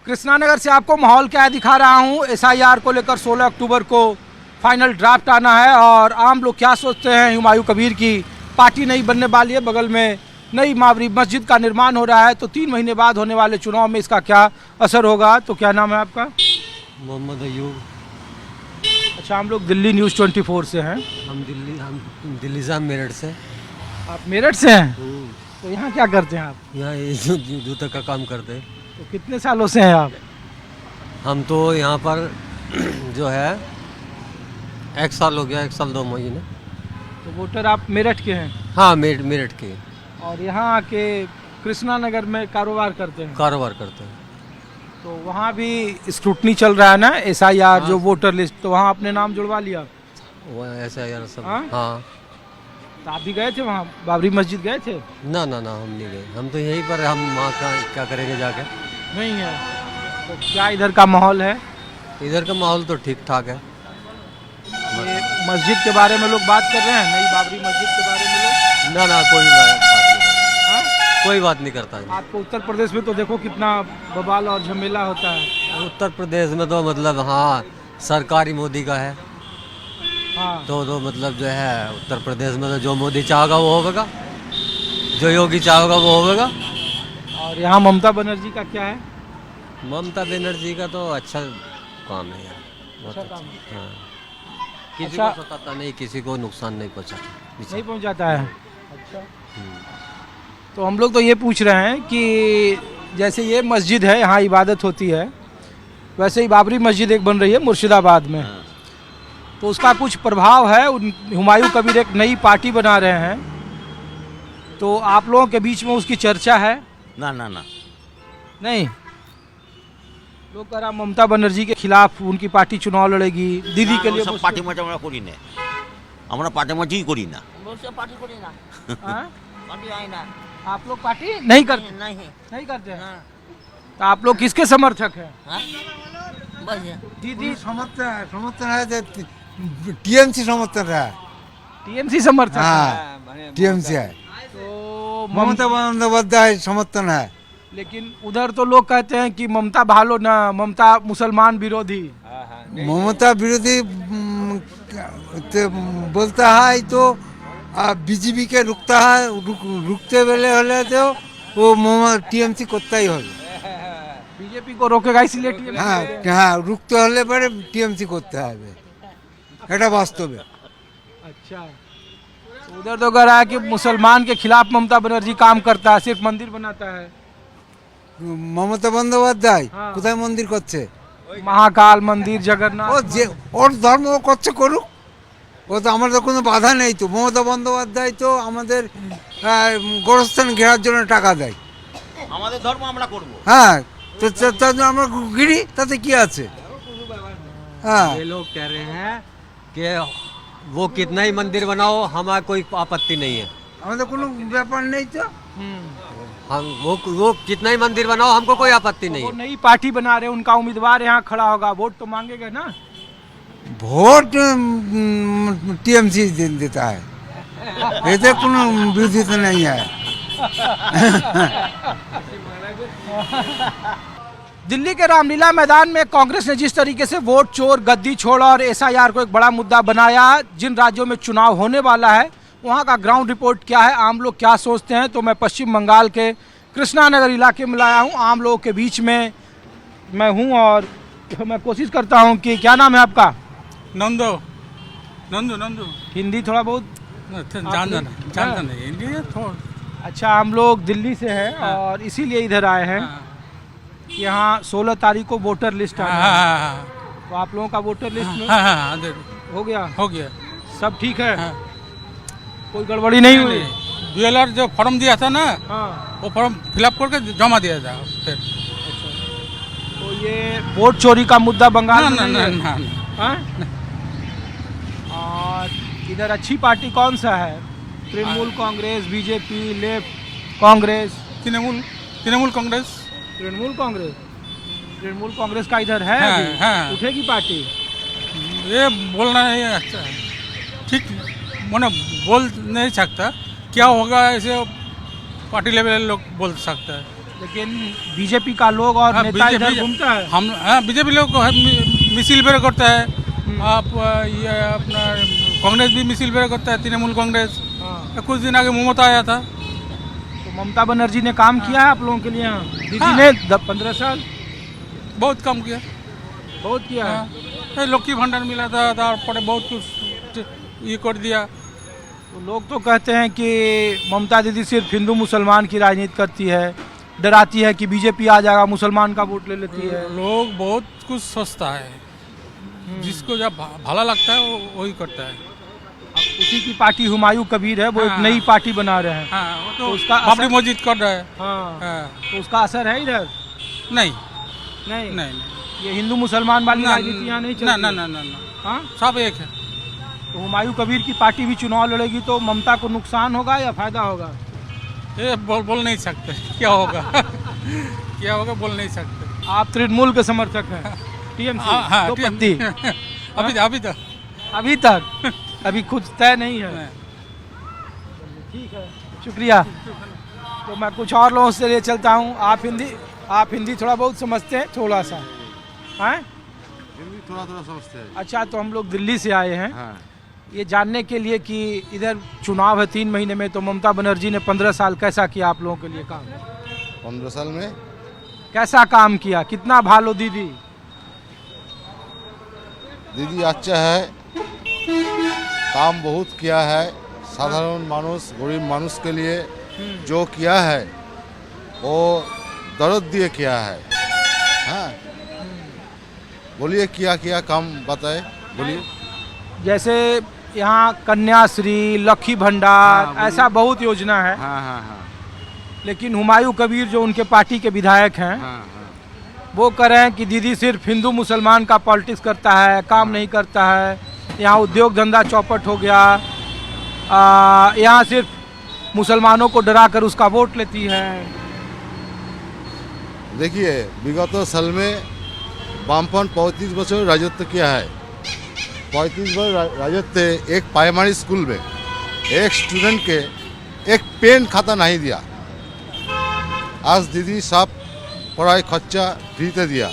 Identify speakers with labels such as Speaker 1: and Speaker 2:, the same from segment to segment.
Speaker 1: कृष्णानगर से आपको माहौल क्या दिखा रहा हूँ। एसआईआर को लेकर 16 अक्टूबर को फाइनल ड्राफ्ट आना है और आम लोग क्या सोचते हैं। हुमायूं कबीर की पार्टी नहीं बनने वाली है, बगल में नई बाबरी मस्जिद का निर्माण हो रहा है, तो 3 महीने बाद होने वाले चुनाव में इसका क्या असर होगा। तो क्या नाम है आपका?
Speaker 2: मोहम्मद अयूब।
Speaker 1: अच्छा, हम लोग दिल्ली न्यूज़ 24 से हैं।
Speaker 2: हम दिल्ली से, हम मेरठ से।
Speaker 1: आप मेरठ से हैं? तो यहाँ क्या करते हैं आप?
Speaker 2: यहाँ ये जूते का काम करते हैं।
Speaker 1: तो कितने सालों से हैं आप?
Speaker 2: हम तो यहाँ पर जो है 1 साल हो गया, 1 साल 2 महीने।
Speaker 1: तो वोटर आप मेरठ के हैं?
Speaker 2: हाँ, मेरठ के
Speaker 1: और यहाँ आके कृष्णानगर में कारोबार करते हैं?
Speaker 2: कारोबार करते हैं।
Speaker 1: तो वहाँ भी स्क्रूटनी चल रहा है ना, एसआईआर जो वोटर लिस्ट, तो वहाँ अपने नाम जुड़वा लिया?
Speaker 2: वो ऐसा यार सब।
Speaker 1: हाँ?
Speaker 2: हाँ।
Speaker 1: तो आप भी गए थे वहाँ, बाबरी मस्जिद गए थे?
Speaker 2: ना हम नहीं गए। हम तो यहीं पर, हम वहाँ क्या करेंगे जाके।
Speaker 1: नहीं है। तो क्या इधर का माहौल है?
Speaker 2: इधर का माहौल तो ठीक ठाक है।
Speaker 1: ये मस्जिद के बारे में लोग बात कर रहे हैं, नई बाबरी मस्जिद के बारे में लोग?
Speaker 2: ना कोई बात नहीं करता।
Speaker 1: हाँ?
Speaker 2: कोई बात नहीं करता है।
Speaker 1: आपको उत्तर प्रदेश में तो देखो कितना बवाल और झमेला होता है।
Speaker 2: उत्तर प्रदेश में तो मतलब हाँ, सरकारी मोदी का है।
Speaker 1: हाँ।
Speaker 2: तो मतलब जो है उत्तर प्रदेश में तो जो मोदी चाहेगा वो होगा, जो योगी चाहेगा वो होगा।
Speaker 1: और यहाँ ममता बनर्जी का क्या है?
Speaker 2: ममता बनर्जी का तो अच्छा काम है यार, बहुत
Speaker 1: अच्छा
Speaker 2: अच्छा।
Speaker 1: काम है।
Speaker 2: हाँ। किसी
Speaker 1: अच्छा।
Speaker 2: को सताता नहीं, किसी को नुकसान नहीं पहुँचाता।
Speaker 1: नहीं पहुँचाता है। अच्छा। तो हम लोग तो ये पूछ रहे हैं कि जैसे ये मस्जिद है, यहाँ इबादत होती है, वैसे ही बाबरी मस्जिद एक बन रही है मुर्शिदाबाद में। तो उसका कुछ प्रभाव है। हुमायूं कबीर एक नई पार्टी बना रहे हैं, तो आप लोगों के बीच में उसकी चर्चा है?
Speaker 3: ना
Speaker 1: नहीं। लोग कह रहा ममता बनर्जी के खिलाफ उनकी पार्टी चुनाव लड़ेगी, दीदी के लिए।
Speaker 3: सब पार्टी मार्टी আমরা করি না, আমরা পার্টি মার্টি করি না।
Speaker 1: हाँ? आप लोग पार्टी नहीं करते? नहीं करते हैं। तो आप लोग किसके समर्थक हैं? दीदी
Speaker 4: समर्थन है, टीएमसी समर्थन है।
Speaker 1: टीएमसी समर्थक है।
Speaker 4: हाँ, टीएमसी है।
Speaker 1: तो
Speaker 4: ममता बंदोपाध्याय समर्थन है।
Speaker 1: लेकिन उधर तो लोग कहते हैं कि ममता भालो ना, ममता मुसलमान विरोधी।
Speaker 4: ममता विरोधी बोलता है तो बीजेपी के रुकता है, रुकते वेले हले तो वो टीएमसी करता ही होगा।
Speaker 1: बीजेपी को रोकेगा इसलिए टीएमसी।
Speaker 4: हाँ, रुकते हले पर टीएमसी करते हैं, এটা वास्तव है।
Speaker 1: अच्छा, तो उधर तो कह रहा है कि मुसलमान के खिलाफ ममता बनर्जी काम करता है, सिर्फ मंदिर बनाता है।
Speaker 4: মমতা বন্দ্যোপাধ্যায়
Speaker 1: হ্যাঁ।
Speaker 4: কোথায় মন্দির করছে?
Speaker 1: महाकाल मंदिर, जगन्नाथ।
Speaker 4: ও যে ওর ধর্ম ও করছে করুক, ও তো আমাদের কোনো বাধা নেই। তো মমতা বন্দ্যোপাধ্যায় তো আমাদের গোরস্থান ঘেরার জন্য টাকা দেয়।
Speaker 3: আমাদের ধর্ম আমরা করব।
Speaker 4: হ্যাঁ, তো তার জন্য আমরা ঘিরি, তাতে কি আছে? हाँ,
Speaker 2: ये लोग कह रहे हैं कि वो कितना ही मंदिर बनाओ, हमारा कोई आपत्ति नहीं है।
Speaker 4: আমাদের কোনো ব্যাপার নেই তো।
Speaker 2: हम वो कितना ही मंदिर बनाओ, हमको कोई आपत्ति नहीं
Speaker 1: वो
Speaker 2: है।
Speaker 1: नई पार्टी बना रहे हैं, उनका उम्मीदवार यहाँ खड़ा होगा, वोट तो मांगेगा ना।
Speaker 4: ভোট টিএমসি देता है, এতে কোনো বিরোধিতা नहीं है।
Speaker 1: दिल्ली के रामलीला मैदान में कांग्रेस ने जिस तरीके से वोट चोर, गद्दी छोड़ और एसआईआर को एक बड़ा मुद्दा बनाया, जिन राज्यों में चुनाव होने वाला है वहाँ का ग्राउंड रिपोर्ट क्या है, आम लोग क्या सोचते हैं, तो मैं पश्चिम बंगाल के कृष्णानगर इलाके में लाया हूँ। आम लोगों के बीच में मैं हूँ और मैं कोशिश करता हूँ कि क्या नाम है आपका?
Speaker 5: नंदू।
Speaker 1: हिंदी थोड़ा बहुत
Speaker 5: जानता नहीं हिंदी थोड़ा।
Speaker 1: अच्छा, हम लोग दिल्ली से हैं और इसीलिए इधर आए हैं। यहाँ 16 तारीख को वोटर लिस्ट आना है, तो आप लोगों का वोटर लिस्ट में हो गया? सब ठीक है? कोई गड़बड़ी नहीं हुई?
Speaker 5: बीएलआर जो फॉर्म दिया था ना,
Speaker 1: हाँ।
Speaker 5: वो फॉर्म फिलअप करके जमा दिया था फिर।
Speaker 1: तो ये वोट चोरी का मुद्दा बंगाल में नहीं है?
Speaker 5: ना।
Speaker 1: हाँ? और इधर अच्छी पार्टी कौन सा है? Trinamool Congress, BJP, left Congress?
Speaker 5: तृणमूल कांग्रेस।
Speaker 1: तृणमूल कांग्रेस का इधर है
Speaker 5: हाँ,
Speaker 1: अभी?
Speaker 5: हाँ।
Speaker 1: उठेगी पार्टी?
Speaker 5: ये बोलना नहीं अच्छा, ठीक मैंने बोल नहीं सकता, क्या होगा ऐसे पार्टी लेवल लोग बोल सकता है।
Speaker 1: लेकिन बीजेपी का लोग और
Speaker 5: हाँ,
Speaker 1: नेता इधर घूमता है।
Speaker 5: हम हाँ बीजेपी लोग को मिसिल बेर करता है। आप ये अपना कांग्रेस भी मिसिल बेर करता है, तृणमूल कांग्रेस।
Speaker 1: हाँ।
Speaker 5: कुछ दिन आगे ममता आया था।
Speaker 1: तो ममता बनर्जी ने काम किया है आप लोगों के लिए यहाँ? दीदी
Speaker 5: हाँ।
Speaker 1: ने 15 साल
Speaker 5: बहुत कम किया।
Speaker 1: बहुत किया है।
Speaker 5: हाँ, लक्की भंडार मिला था, तारपरे बहुत कुछ ये कर दिया।
Speaker 1: तो लोग तो कहते हैं कि ममता दीदी सिर्फ हिंदू मुसलमान की राजनीति करती है, डराती है कि बीजेपी आ जाएगा मुसलमान का वोट ले लेती है।
Speaker 5: लोग बहुत कुछ सोचता है, जिसको जब भला लगता है वो वही करता है।
Speaker 1: अब उसी की पार्टी हुमायूं कबीर है, वो एक
Speaker 5: हाँ।
Speaker 1: नई पार्टी बना रहे हैं।
Speaker 5: हाँ, वो
Speaker 1: तो
Speaker 5: तो
Speaker 1: उसका
Speaker 5: बाबरी
Speaker 1: असर-
Speaker 5: मस्जिद कर रहा है।
Speaker 1: हाँ।
Speaker 5: हाँ,
Speaker 1: तो उसका असर है इधर?
Speaker 5: नहीं
Speaker 1: नहीं,
Speaker 5: नहीं
Speaker 1: ये हिंदू मुसलमान वाली
Speaker 5: ना
Speaker 1: राजनीति यहाँ नहीं चलती
Speaker 5: ना
Speaker 1: है।
Speaker 5: ना ना ना ना,
Speaker 1: हाँ?
Speaker 5: सब एक है।
Speaker 1: तो हुमायूं कबीर की पार्टी भी चुनाव लड़ेगी तो ममता को नुकसान होगा या फायदा होगा?
Speaker 5: ये बोल नहीं सकते क्या होगा। क्या होगा बोल नहीं सकते।
Speaker 1: आप तृणमूल के समर्थक हैं? टीएमसी
Speaker 5: हाँ,
Speaker 1: दो
Speaker 5: TM
Speaker 1: पत्ती
Speaker 5: अभी तो
Speaker 1: अभी तक अभी खुद तय नहीं है। ठीक है, शुक्रिया। तो मैं कुछ और लोगों से ले चलता हूँ। आप हिंदी थोड़ा बहुत समझते हैं? थोड़ा सा हैं?
Speaker 6: हिंदी थोड़ा थोड़ा समझते हैं।
Speaker 1: अच्छा, तो हम लोग दिल्ली से आए हैं
Speaker 6: हाँ।
Speaker 1: ये जानने के लिए कि इधर चुनाव है 3 महीने में, तो ममता बनर्जी ने 15 साल कैसा किया आप लोगों के लिए काम?
Speaker 6: 15 साल में
Speaker 1: कैसा काम किया? कितना भालो दीदी?
Speaker 6: दीदी अच्छा है, काम बहुत किया है। साधारण मानुष, गरीब मानुष के लिए जो किया है वो दर्द दिए किया है। हाँ, बोलिए क्या काम बताए, बोलिए।
Speaker 1: जैसे यहाँ कन्याश्री, लक्की भंडार,
Speaker 6: हाँ,
Speaker 1: ऐसा बहुत योजना है।
Speaker 6: हाँ हाँ हाँ
Speaker 1: लेकिन हुमायूं कबीर जो उनके पार्टी के विधायक हैं,
Speaker 6: हाँ हाँ।
Speaker 1: वो कह रहे हैं कि दीदी सिर्फ हिंदू मुसलमान का पॉलिटिक्स करता है, काम नहीं करता है। यहाँ उद्योग धंधा चौपट हो गया। यहाँ सिर्फ मुसलमानों को डरा कर उसका वोट लेती है।
Speaker 6: देखिए, विगत साल में वामपंथ 35 बছর राजत्व किया है। 35 वर्ष राजत्व एक प्राइमरी स्कूल में एक स्टूडेंट के एक पेन खाता नहीं दिया। आज दीदी सब पढ़ाई खर्चा फ्रीते दिया।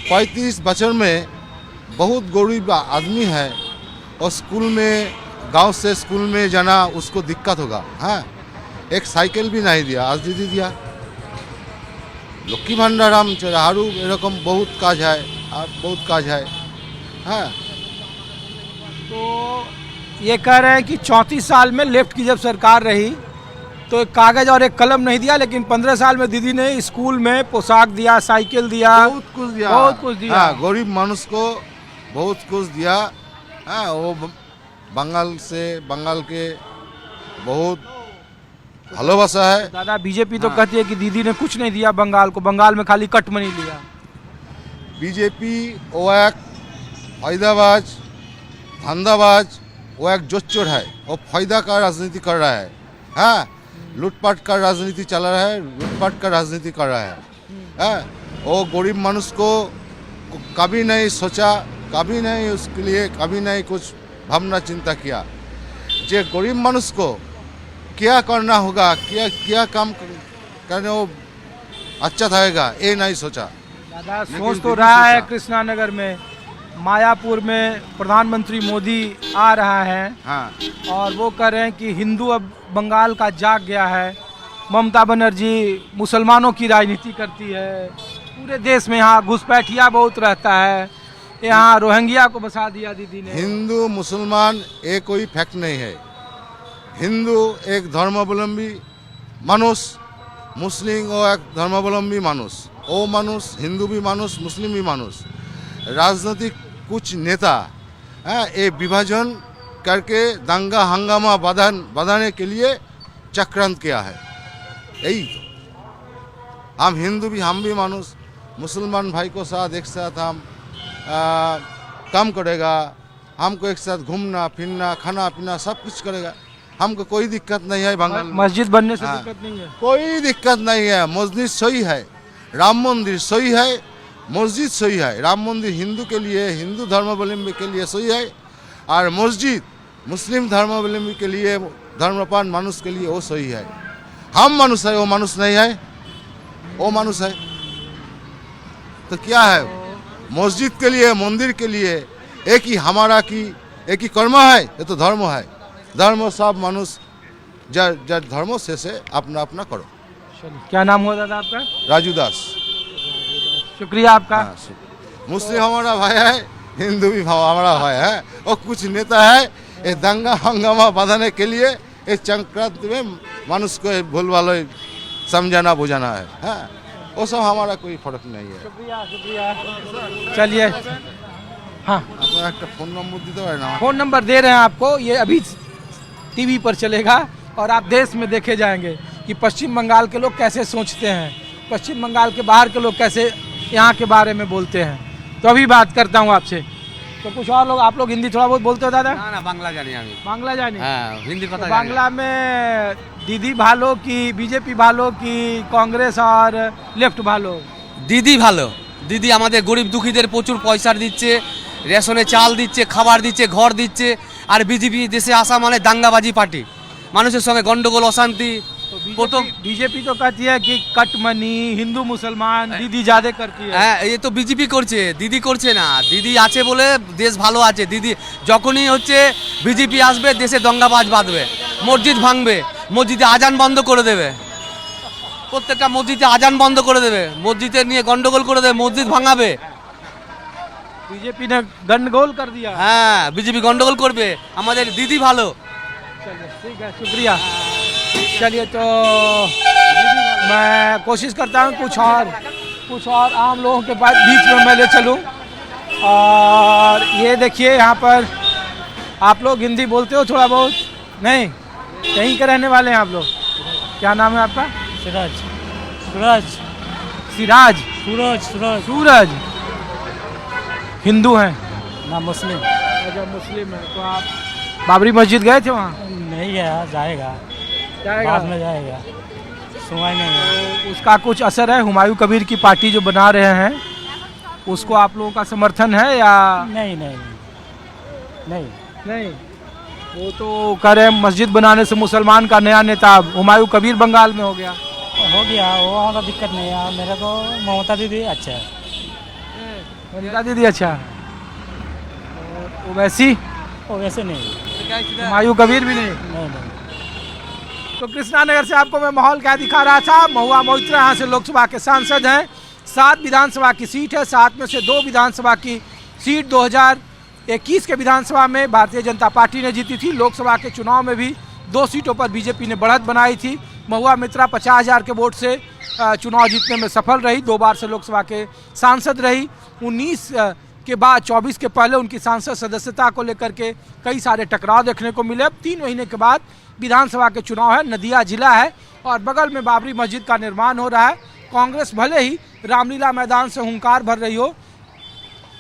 Speaker 6: 35 बছর में बहुत गरीब आदमी है और स्कूल में, गांव से स्कूल में जाना उसको दिक्कत होगा। हाँ, एक साइकिल भी नहीं दिया, आज दीदी दिया। लक्ष्मी भांडाराम चारू एरकम बहुत काज है, बहुत काज है। हाँ,
Speaker 1: तो ये कह रहे हैं कि 34 साल में लेफ्ट की जब सरकार रही तो एक कागज और एक कलम नहीं दिया, लेकिन 15 साल में दीदी ने स्कूल में पोशाक दिया, साइकिल दिया,
Speaker 6: बहुत कुछ दिया।
Speaker 1: बहुत कुछ दिया।
Speaker 6: हाँ, गरीब मानुष को बहुत कुछ दिया। हाँ, वो बंगाल के बहुत भालोबासा है।
Speaker 1: दादा, बीजेपी तो
Speaker 6: हाँ।
Speaker 1: कहती है कि दीदी ने कुछ नहीं दिया बंगाल को, बंगाल में खाली कट मनी लिया।
Speaker 6: बीजेपी वो एक फायदाबाज, धंधाबाज, वो एक जोच्चोर है। वो फायदा का राजनीति कर रहा है। हाँ, लूटपाट का राजनीति चला रहा है, लूटपाट का राजनीति कर रहा है। हाँ, वो गरीब मानुष को कभी नहीं सोचा, कभी नहीं उसके लिए कभी नहीं कुछ भावना चिंता किया। जे गरीब मानुष को क्या करना होगा, क्या काम करने वो अच्छा रहेगा, ये नहीं सोचा।
Speaker 1: दादा,
Speaker 6: लेकिन
Speaker 1: सोच तो
Speaker 6: दीदी
Speaker 1: रहा है
Speaker 6: सोचा।
Speaker 1: कृष्णा नगर में, मायापुर में प्रधानमंत्री मोदी आ रहा है
Speaker 6: हाँ,
Speaker 1: और वो कह रहे हैं कि हिंदू अब बंगाल का जाग गया है। ममता बनर्जी मुसलमानों की राजनीति करती है। पूरे देश में यहाँ घुसपैठिया बहुत रहता है। यहाँ रोहिंग्या को बसा दिया दीदी ने।
Speaker 6: हिंदू मुसलमान ये कोई फैक्ट नहीं है। हिंदू एक धर्मावलंबी मानुष, मुस्लिम वो एक धर्मावलंबी मानुष। वो मानुष हिंदू भी मानुष, मुस्लिम भी मानुष। राजनीतिक कुछ नेता ये विभाजन करके दंगा हंगामा बढ़ाने के लिए चक्रांत किया है। यही तो हम हिंदू भी, हम भी मानुष, मुसलमान भाई को साथ एक साथ हम काम करेगा। हमको एक साथ घूमना फिरना, खाना पीना सब कुछ करेगा। हमको कोई दिक्कत नहीं है। बंगाल में
Speaker 1: मस्जिद बनने से
Speaker 6: हाँ।
Speaker 1: दिक्कत नहीं है।
Speaker 6: कोई दिक्कत नहीं है। मस्जिद सही है, राम मंदिर सही है, मस्जिद सही है। राम मंदिर हिंदू के लिए, हिंदू धर्मावलंबी के लिए सही है, और मस्जिद मुस्लिम धर्मावलंबी के लिए, धर्मपान मानुष के लिए वो सही है। हम मनुष्य है, वो मनुष्य नहीं है। वो मानुस है। तो क्या है, मस्जिद के लिए, मंदिर के लिए एक ही हमारा की एक ही कर्म है, ये तो धर्म है। धर्म सब मानुस जर धर्म से अपना अपना करो।
Speaker 1: चलिए, क्या नाम हुआ दादा आपका?
Speaker 6: राजू दास।
Speaker 1: शुक्रिया आपका।
Speaker 6: हाँ, मुस्लिम हमारा भाई है, हिंदू भी हमारा भाई है। और कुछ नेता है ये दंगा हंगामा बधाने के लिए इस चक्रांत में मानुष को भूल वाले समझाना बुझाना है। हाँ, वो सब हमारा कोई फर्क नहीं है।
Speaker 1: शुक्रिया शुक्रिया। चलिए, हाँ,
Speaker 6: अपना एक फोन नंबर दीते हैं ना।
Speaker 1: फोन नंबर दे रहे हैं आपको, ये अभी टीवी पर चलेगा और आप देश में देखे जाएंगे कि पश्चिम बंगाल के लोग कैसे सोचते हैं, पश्चिम बंगाल के बाहर के लोग कैसे यहाँ के बारे में बोलते हैं। तो अभी बात करता हूँ आपसे। तो कुछ और लोग, आप लोग हिंदी थोड़ा बहुत बोलते हो दादा?
Speaker 7: ना बांग्ला जानी আমি
Speaker 1: बांग्ला जाने?
Speaker 7: हाँ हिंदी
Speaker 1: तो
Speaker 7: पता
Speaker 1: बांग्ला में दीदी भालो की बीजेपी भालो की कांग्रेस और लेफ्ट भालो?
Speaker 7: দিদি ভালো দিদি আমাদের গরিব দুঃখীদের প্রচুর পয়সা দিচ্ছে রেশনে চাল দিচ্ছে খাবার দিচ্ছে ঘর দিচ্ছে আর বিজেপি দেশে আসা মানে দাঙ্গাবাজি পার্টি মানুষের সঙ্গে গন্ডগোল অশান্তি প্রথম
Speaker 1: बीजेपी तो कहती है कि कट मनी हिंदू मुसलमान दीदी ज्यादा करती है।
Speaker 7: হ্যাঁ এই তো বিজেপি করছে দিদি করছে না দিদি আছে বলে দেশ ভালো আছে দিদি যখনই হচ্ছে বিজেপি আসবে দেশে দঙ্গাবাজ বাঁধবে মসজিদ ভাঙবে মসজিদে আজান বন্ধ করে দেবে প্রত্যেকটা মসজিদে আজান বন্ধ করে দেবে মসজিদে নিয়ে গন্ডগোল করে দেবে মসজিদ ভাঙাবে
Speaker 1: बीजेपी ने गंडगोल कर दिया।
Speaker 7: হ্যাঁ বিজেপি গন্ডগোল করবে আমাদের দিদি ভালো
Speaker 1: चलिए ठीक है, शुक्रिया। चलिए, तो मैं कोशिश करता हूँ कुछ और आम लोगों के बीच में मैं ले चलूँ। और ये देखिए, यहाँ पर आप लोग हिंदी बोलते हो थोड़ा बहुत? नहीं, कहीं के रहने वाले हैं आप लोग? क्या नाम है आपका?
Speaker 8: सूरज सूरज
Speaker 1: सिराज?
Speaker 8: सूरज सूरज
Speaker 1: सूरज। हिंदू हैं?
Speaker 8: ना मुस्लिम
Speaker 1: अच्छा, मुस्लिम है। तो आप बाबरी मस्जिद गए थे वहाँ?
Speaker 8: नहीं गया, जाएगा
Speaker 1: जाएगा?
Speaker 8: बाद में जाएगा, सुनाई नहीं है।
Speaker 1: तो उसका कुछ असर है? हुमायूं कबीर की पार्टी जो बना रहे हैं उसको आप लोगों का समर्थन है या
Speaker 8: नहीं नहीं नहीं
Speaker 1: नहीं? वो तो कह रहे हैं मस्जिद बनाने से मुसलमान का नया नेता हुमायूं कबीर बंगाल में हो गया।
Speaker 8: हो गया, वो हमारा दिक्कत नहीं है। मेरे को ममता दीदी अच्छा है।
Speaker 1: ममता दीदी अच्छा है। और ओवैसी?
Speaker 8: वो वैसे नहीं
Speaker 1: हुमायूं कबीर भी नहीं?
Speaker 8: नहीं नहीं
Speaker 1: तो कृष्णा नगर से आपको मैं माहौल क्या दिखा रहा था। महुआ मोइत्रा यहाँ से लोकसभा के सांसद हैं। 7 विधानसभा की सीट है, 7 में से 2 विधानसभा की सीट 2021 के विधानसभा में भारतीय जनता पार्टी ने जीती थी। लोकसभा के चुनाव में भी 2 सीटों पर बीजेपी ने बढ़त बनाई थी। महुआ मित्रा 50,000 के वोट से चुनाव जीतने में सफल रही, 2 बार से लोकसभा के सांसद रही। 19 के बाद 24 के पहले उनकी सांसद सदस्यता को लेकर के कई सारे टकराव देखने को मिले। अब 3 महीने के बाद विधानसभा के चुनाव है, नदिया जिला है और बगल में बाबरी मस्जिद का निर्माण हो रहा है। कांग्रेस भले ही रामलीला मैदान से हुंकार भर रही हो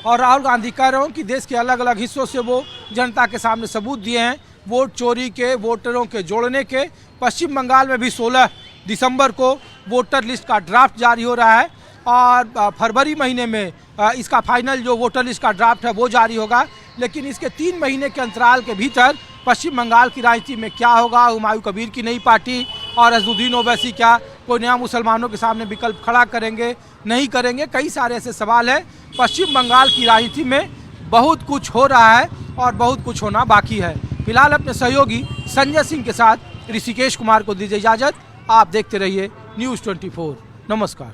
Speaker 1: और राहुल गांधी कह रहे हो कि देश के अलग अलग हिस्सों से वो जनता के सामने सबूत दिए हैं वोट चोरी के, वोटरों के जोड़ने के। पश्चिम बंगाल में भी 16 दिसंबर को वोटर लिस्ट का ड्राफ्ट जारी हो रहा है और फरवरी महीने में इसका फाइनल जो वोटर लिस्ट का ड्राफ्ट है वो जारी होगा। लेकिन इसके 3 महीने के अंतराल के भीतर पश्चिम बंगाल की राजनीति में क्या होगा, हुमायूं कबीर की नई पार्टी और अजदुद्दीन ओवैसी क्या कोई नया मुसलमानों के सामने विकल्प खड़ा करेंगे, नहीं करेंगे, कई सारे ऐसे सवाल हैं। पश्चिम बंगाल की राजनीति में बहुत कुछ हो रहा है और बहुत कुछ होना बाकी है। फिलहाल अपने सहयोगी संजय सिंह के साथ ऋषिकेश कुमार को दीजिए इजाज़त। आप देखते रहिए News 24। नमस्कार।